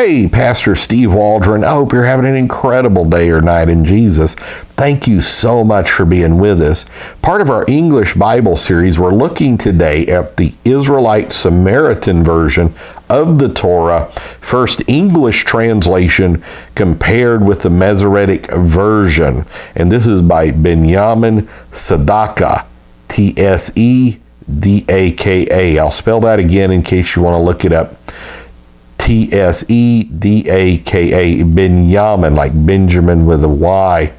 Hey, Pastor Steve Waldron. I hope you're having an incredible day or night in Jesus. Thank you so much for being with us. Part of our English Bible series, we're looking today at the Israelite-Samaritan version of the Torah, first English translation compared with the Masoretic version. And this is by Benjamin Tzedakah, T-S-E-D-A-K-A. I'll spell that again in case you want to look it up. T-S-E-D-A-K-A, Benjamin, like Benjamin with a Y.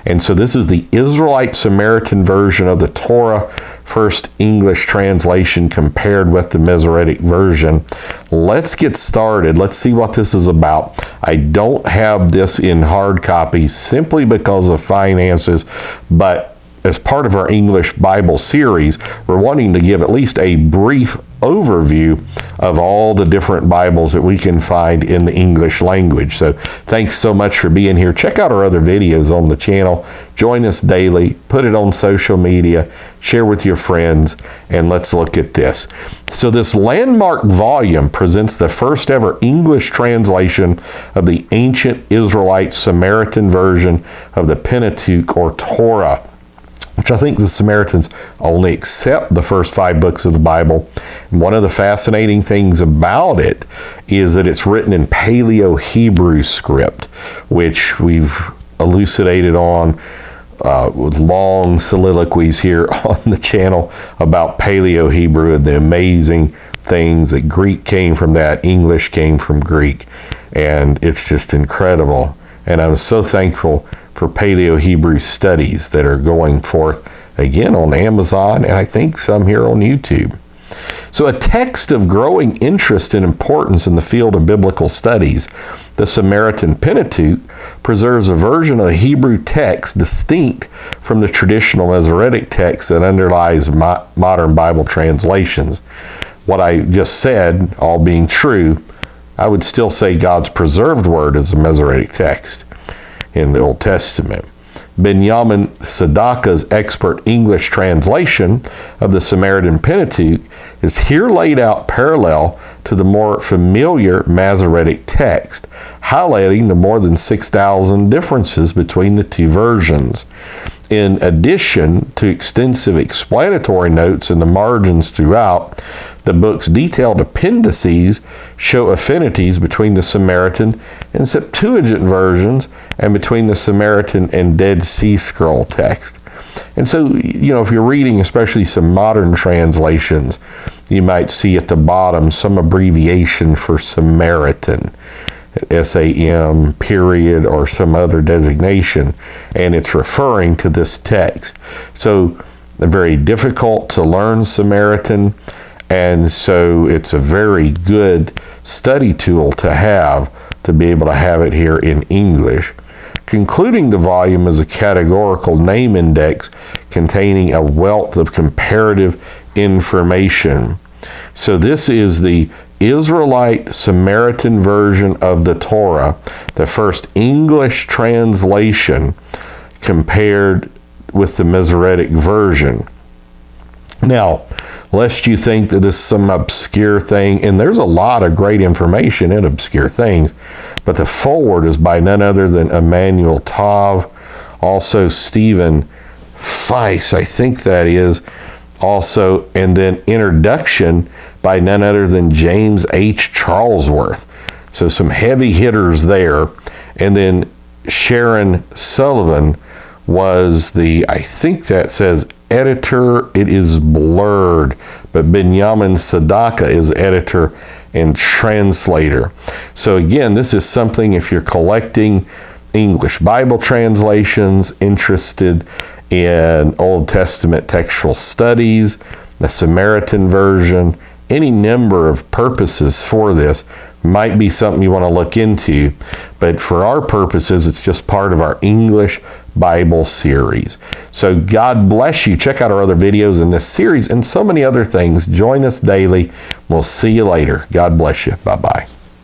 And so this is the Israelite-Samaritan version of the Torah, first English translation compared with the Masoretic version. Let's get started. Let's see what this is about. I don't have this in hard copy simply because of finances, but as part of our English Bible series, we're wanting to give at least a brief overview of all the different Bibles that we can find in the English language. So thanks so much for being here. Check out our other videos on the channel. Join us daily. Put it on social media. Share with your friends. And let's look at this. So this landmark volume presents the first ever English translation of the ancient Israelite-Samaritan version of the Pentateuch or Torah, which I think the Samaritans only accept the first 5 books of the Bible. And one of the fascinating things about it is that it's written in Paleo-Hebrew script, which we've elucidated on with long soliloquies here on the channel about Paleo-Hebrew and the amazing things that Greek came from that, English came from Greek, and it's just incredible. And I'm so thankful for Paleo-Hebrew studies that are going forth again on Amazon, and I think some here on YouTube. So a text of growing interest and importance in the field of biblical studies, the Samaritan Pentateuch preserves a version of the Hebrew text distinct from the traditional Masoretic text that underlies modern Bible translations. What I just said, all being true, I would still say God's preserved word is the Masoretic text in the Old Testament. Benjamin Tzedakah's expert English translation of the Samaritan Pentateuch is here laid out parallel to the more familiar Masoretic text, highlighting the more than 6,000 differences between the two versions. In addition to extensive explanatory notes in the margins throughout, the book's detailed appendices show affinities between the Samaritan and Septuagint versions and between the Samaritan and Dead Sea Scroll text. And so, you know, if you're reading especially some modern translations, you might see at the bottom some abbreviation for Samaritan, S-A-M period or some other designation, and it's referring to this text. So very difficult to learn Samaritan, and so it's a very good study tool to have to be able to have it here in English. Concluding the volume is a categorical name index containing a wealth of comparative information. So this is the Israelite-Samaritan version of the Torah, the first English translation compared with the Masoretic version. Now, lest you think that this is some obscure thing, and there's a lot of great information in obscure things, but the foreword is by none other than Emmanuel Tov, also Stephen Feiss, I think that is, also, and then introduction by none other than James H. Charlesworth. So some heavy hitters there. And then Sharon Sullivan was the, I think that says editor. It is blurred, but Benjamin Tzedakah is editor and translator. So again, this is something if you're collecting English Bible translations, interested in Old Testament textual studies, the Samaritan version, any number of purposes for this might be something you want to look into. But for our purposes, it's just part of our English Bible series. So God bless you. Check out our other videos in this series and so many other things. Join us daily. We'll see you later. God bless you. Bye-bye.